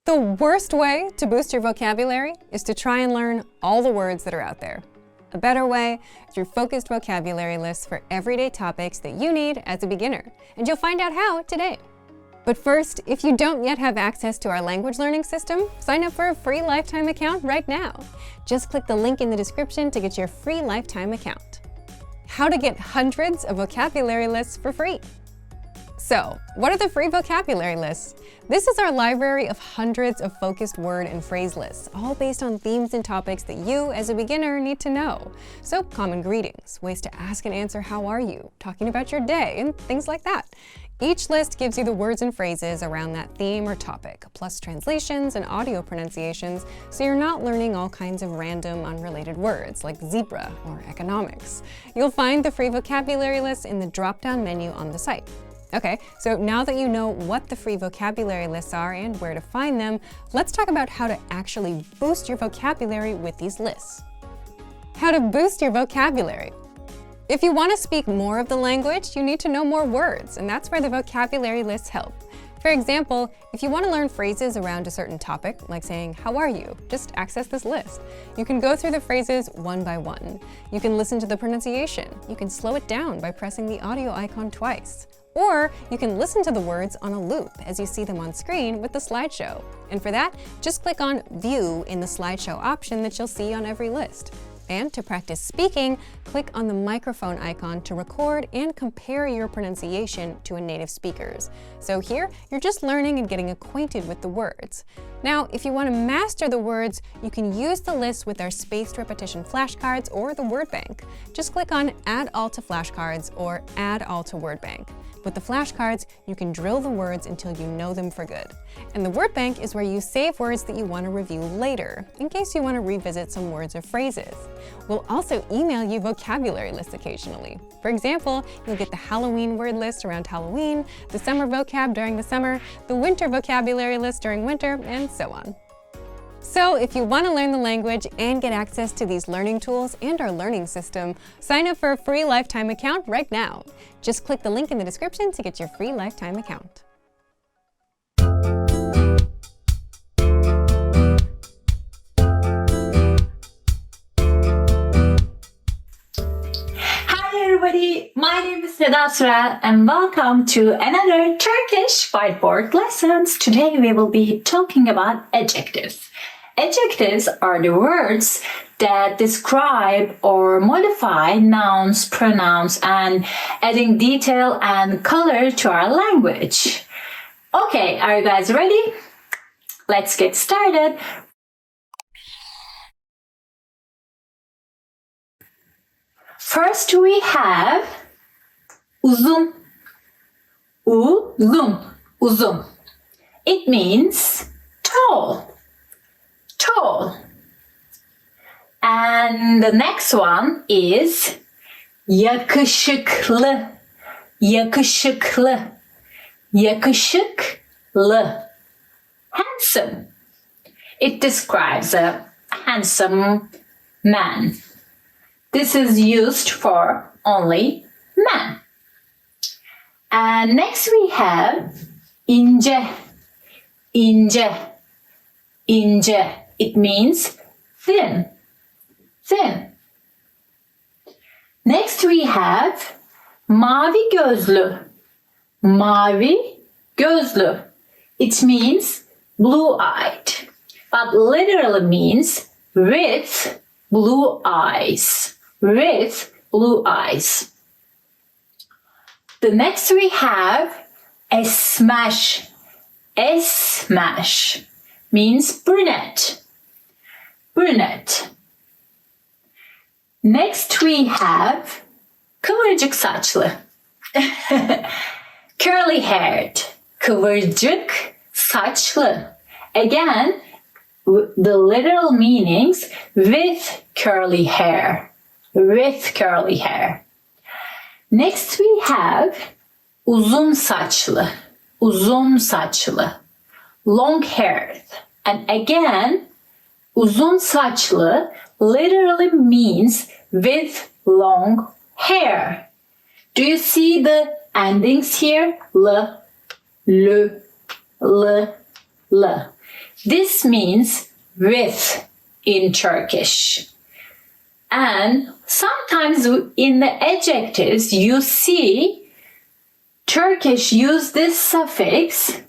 The worst way to boost your vocabulary is to try and learn all the words that are out there. A better way is through focused vocabulary lists for everyday topics that you need as a beginner, and you'll find out how today. But first, if you don't yet have access to our language learning system, sign up for a free lifetime account right now. Just click the link in the description to get your free lifetime account. How to get hundreds of vocabulary lists for free. So, what are the free vocabulary lists? This is our library of hundreds of focused word and phrase lists, all based on themes and topics that you, as a beginner, need to know. So, common greetings, ways to ask and answer how are you, talking about your day, and things like that. Each list gives you the words and phrases around that theme or topic, plus translations and audio pronunciations, so you're not learning all kinds of random, unrelated words like zebra or economics. You'll find the free vocabulary list in the drop-down menu on the site. Okay, so now that you know what the free vocabulary lists are and where to find them, let's talk about how to actually boost your vocabulary with these lists. How to boost your vocabulary. If you want to speak more of the language, you need to know more words, and that's where the vocabulary lists help. For example, if you want to learn phrases around a certain topic, like saying, "How are you?" just access this list. You can go through the phrases one by one. You can listen to the pronunciation. You can slow it down by pressing the audio icon twice. Or you can listen to the words on a loop as you see them on screen with the slideshow. And for that, just click on View in the slideshow option that you'll see on every list. And to practice speaking, click on the microphone icon to record and compare your pronunciation to a native speaker's. So here, you're just learning and getting acquainted with the words. Now, if you want to master the words, you can use the list with our spaced repetition flashcards or the word bank. Just click on Add All to Flashcards or Add All to Word Bank. With the flashcards, you can drill the words until you know them for good. And the word bank is where you save words that you want to review later, in case you want to revisit some words or phrases. We'll also email you vocabulary lists occasionally. For example, you'll get the Halloween word list around Halloween, the summer vocab during the summer, the winter vocabulary list during winter, and so on. So if you want to learn the language and get access to these learning tools and our learning system, sign up for a free lifetime account right now. Just click the link in the description to get your free lifetime account. Hi everybody, my name is Seda Sürel and welcome to another Turkish whiteboard lessons. Today we will be talking about adjectives. Adjectives are the words that describe or modify nouns, pronouns, and adding detail and color to our language. Okay, are you guys ready? Let's get started. First we have uzun. Uzun. It means tall. And the next one is yakışıklı. Handsome. It describes a handsome man. This is used for only men. And next we have ince. It means thin. Next we have mavi gözlü. It means blue-eyed, but literally means with blue eyes. The next we have esmer. Means brunette. Next we have kıvırcık saçlı. Curly haired. Kıvırcık saçlı. Again, the literal meanings with curly hair. Next we have uzun saçlı. Long haired. And again, uzun saçlı literally means with long hair. Do you see the endings here? L. This means with in Turkish. And sometimes in the adjectives you see Turkish use this suffix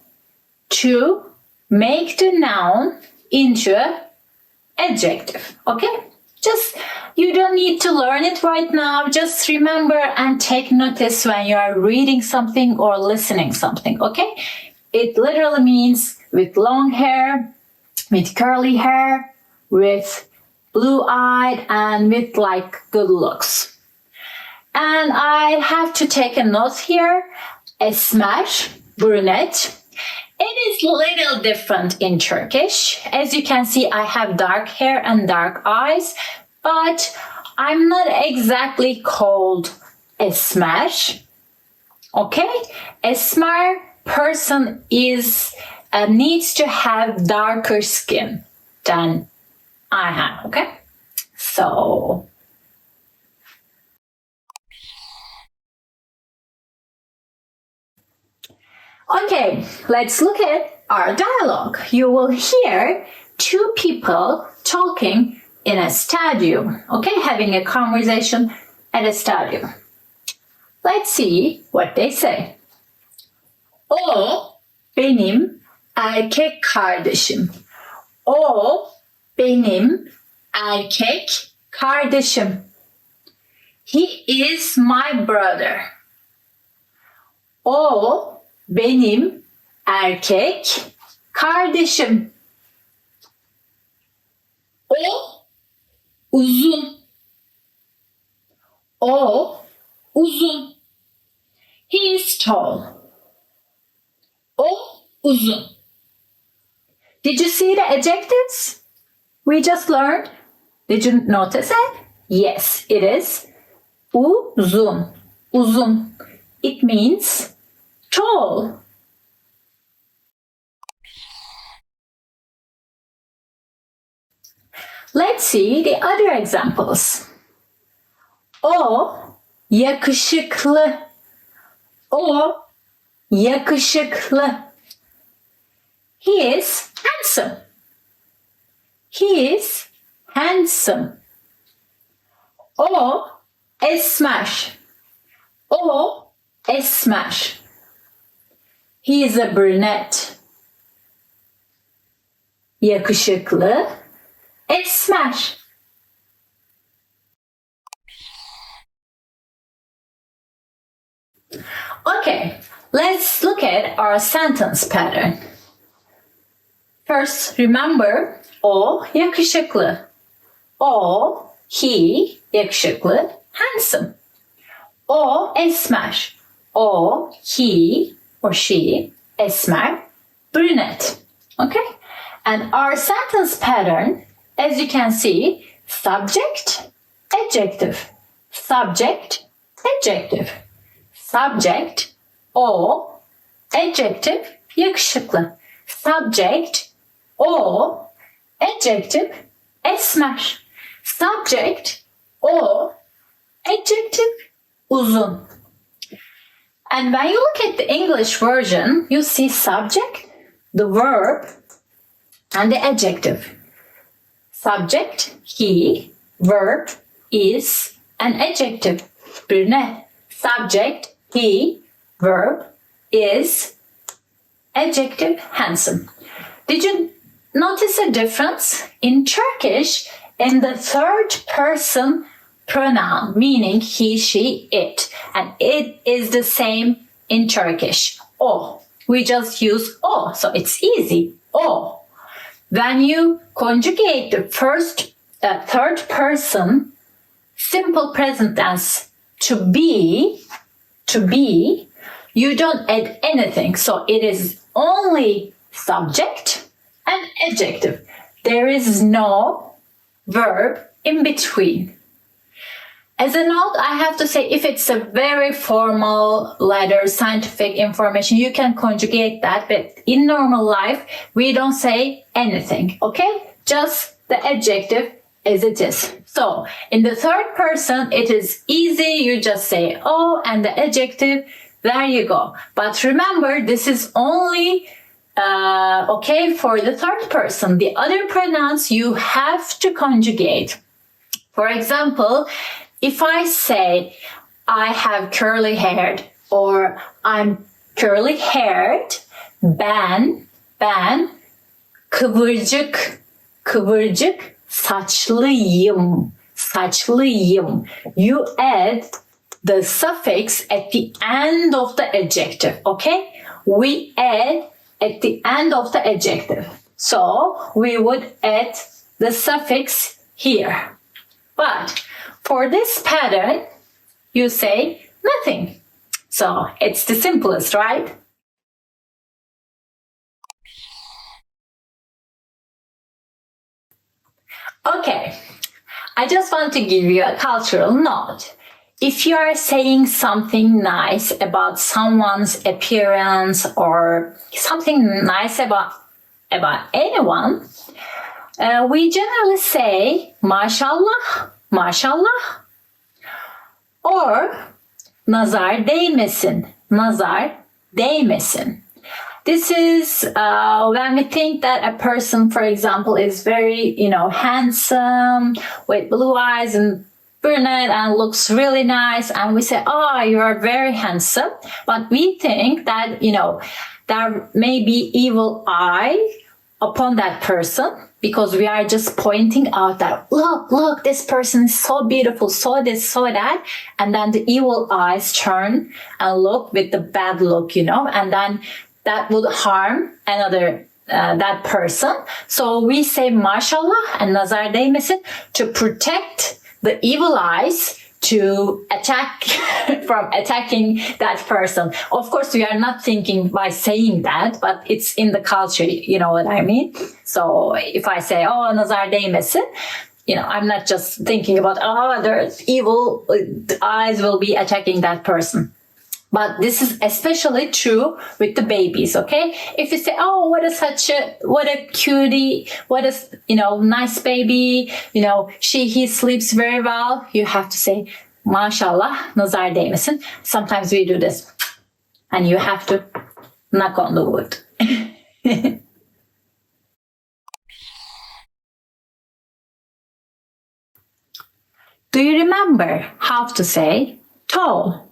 to make the noun into an adjective. Okay? Just, you don't need to learn it right now. Just remember and take notice when you are reading something or listening something. Okay? It literally means with long hair, with curly hair, with blue-eyed, and with like good looks. And I have to take a note here. Esmer, brunette. It is a little different in Turkish. As you can see, I have dark hair and dark eyes, but I'm not exactly called Esmer. Okay? Esmer person is needs to have darker skin than I have. Okay? So okay, let's look at our dialogue. You will hear two people talking in a stadium, okay, having a conversation at a stadium. Let's see what they say. O benim erkek kardeşim. O benim erkek kardeşim. He is my brother. O benim erkek kardeşim. O uzun. O uzun. He is tall. O uzun. Did you see the adjectives we just learned? Did you notice it? Yes, it is uzun. Uzun. It means tall. Let's see the other examples. O yakışıklı. O yakışıklı. He is handsome. He is handsome. O esmer. O esmer. He is a brunette. Yakışıklı, esmer. Okay, let's look at our sentence pattern. First, remember, o yakışıklı. O, he, yakışıklı, handsome. O esmer. O, he or she, esmer, brunette. Okay? And our sentence pattern, as you can see, subject, adjective. Subject, adjective. Subject, o, adjective, yakışıklı. Subject, o, adjective, esmer. Subject, o, adjective, uzun. And when you look at the English version, you see subject, the verb, and the adjective. Subject, he, verb, is, and adjective, brunette. Subject, he, verb, is, adjective, handsome. Did you notice a difference? In Turkish, in the third person pronoun, meaning he, she, it. And it is the same in Turkish. O. We just use o, so it's easy. O. When you conjugate the third person simple present tense to be, you don't add anything. So it is only subject and adjective. There is no verb in between. As a note, I have to say, if it's a very formal letter, scientific information, you can conjugate that. But in normal life, we don't say anything, okay? Just the adjective as it is. So, in the third person, it is easy. You just say oh and the adjective. There you go. But remember, this is only Okay, for the third person, the other pronouns you have to conjugate. For example, if I say I have curly hair or I'm curly haired, ben kıvırcık saçlıyım. You add the suffix at the end of the adjective, okay? We add at the end of the adjective. So we would add the suffix here. But for this pattern, you say nothing. So it's the simplest, right? Okay, I just want to give you a cultural note. If you are saying something nice about someone's appearance or something nice about anyone, we generally say maşallah, maşallah, or nazar değmesin, nazar değmesin. This is when we think that a person, for example, is very, handsome with blue eyes and brunette and looks really nice, and we say, oh, you are very handsome. But we think that, there may be evil eye upon that person because we are just pointing out that, look, this person is so beautiful, so this, so that. And then the evil eyes turn and look with the bad look, and then that would harm another that person. So we say maşallah and nazar değmesin to protect the evil eyes to attack from attacking that person. Of course, we are not thinking by saying that, but it's in the culture, you know what I mean? So if I say, oh, nazar değmesin, I'm not just thinking about, oh, there's evil eyes will be attacking that person. But this is especially true with the babies, okay? If you say, oh, what a cutie, what a, nice baby, he sleeps very well, you have to say, maşallah, nazar değmesin. Sometimes we do this. And you have to knock on the wood. Do you remember how to say tall?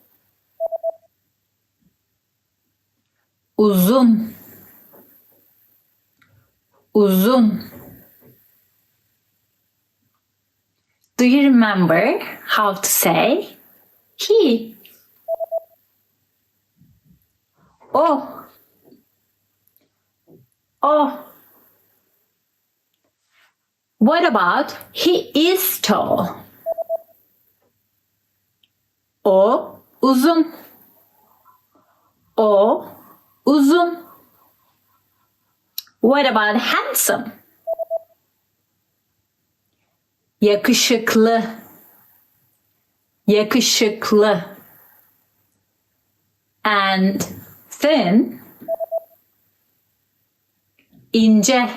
Uzun. Do you remember how to say he? Oh. What about he is tall? O uzun. Uzun. What about handsome? Yakışıklı. And thin. İnce.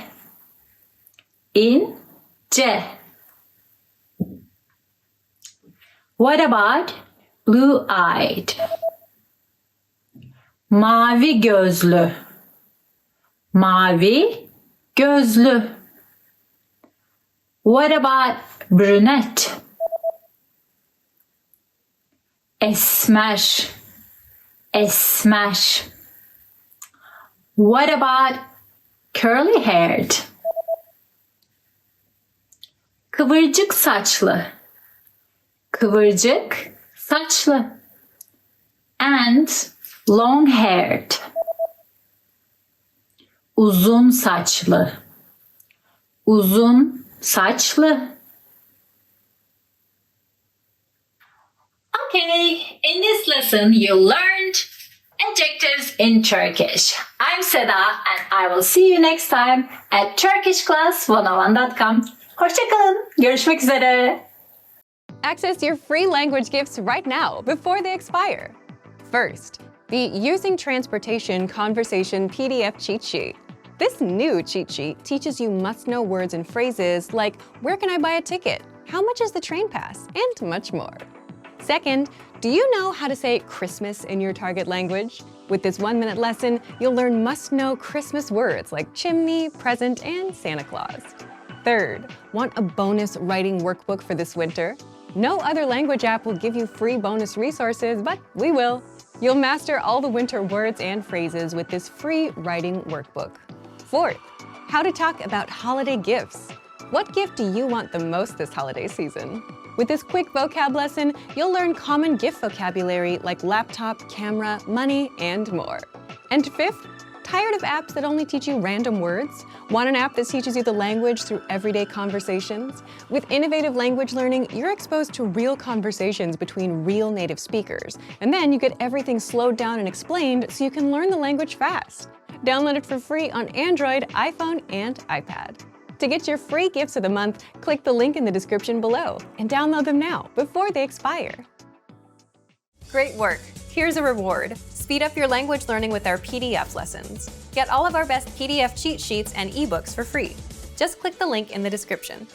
What about blue-eyed? Mavi gözlü. What about brunette? Esmer. What about curly haired? Kıvırcık saçlı. And long haired. Uzun saçlı. Okay, in this lesson you learned adjectives in Turkish. I'm Seda and I will see you next time at turkishclass101.com. Hoşçakalın. Görüşmek üzere. Access your free language gifts right now before they expire. First, the Using Transportation Conversation PDF cheat sheet. This new cheat sheet teaches you must-know words and phrases like, where can I buy a ticket? How much is the train pass? And much more. Second, do you know how to say Christmas in your target language? With this 1-minute lesson, you'll learn must-know Christmas words like chimney, present, and Santa Claus. Third, want a bonus writing workbook for this winter? No other language app will give you free bonus resources, but we will. You'll master all the winter words and phrases with this free writing workbook. Fourth, how to talk about holiday gifts. What gift do you want the most this holiday season? With this quick vocab lesson, you'll learn common gift vocabulary like laptop, camera, money, and more. And fifth, tired of apps that only teach you random words? Want an app that teaches you the language through everyday conversations? With innovative language learning, you're exposed to real conversations between real native speakers. And then you get everything slowed down and explained so you can learn the language fast. Download it for free on Android, iPhone, and iPad. To get your free gifts of the month, click the link in the description below and download them now before they expire. Great work! Here's a reward. Speed up your language learning with our PDF lessons. Get all of our best PDF cheat sheets and ebooks for free. Just click the link in the description.